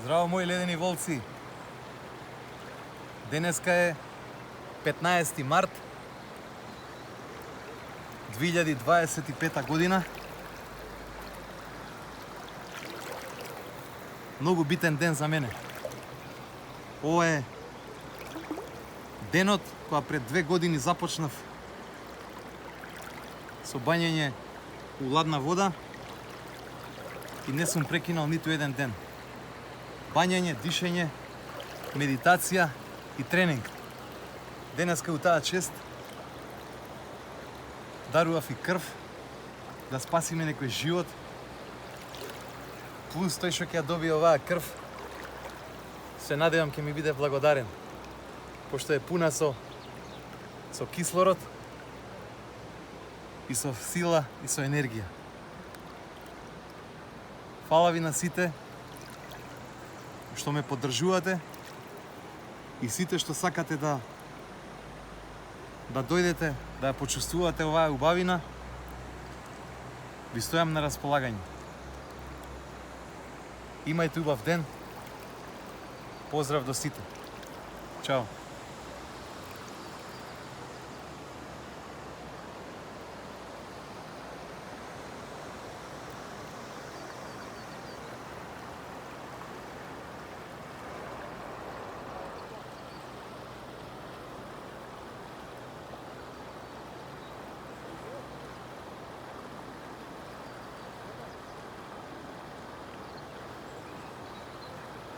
Здраво, мои ледени волци! Денеска е 15 март 2025 година. Многу битен ден за мене. Ова е денот кога пред 2 години започнав со бањење у ладна вода и не сум прекинал ниту еден ден. Бањење, дишење, медитација и тренинг. Денеска у таа чест дарував и крв да спасиме некој живот. Плюс тој што ќе ја добие оваа крв, се надевам ќе ми биде благодарен, пошто е пуна со кислород и со сила и со енергија. Фала ви на сите што ме поддржувате и сите што сакате да дојдете, да ја почувствувате оваа убавина. Ви стојам на располагање. Имајте убав ден. Поздрав до сите. Чао.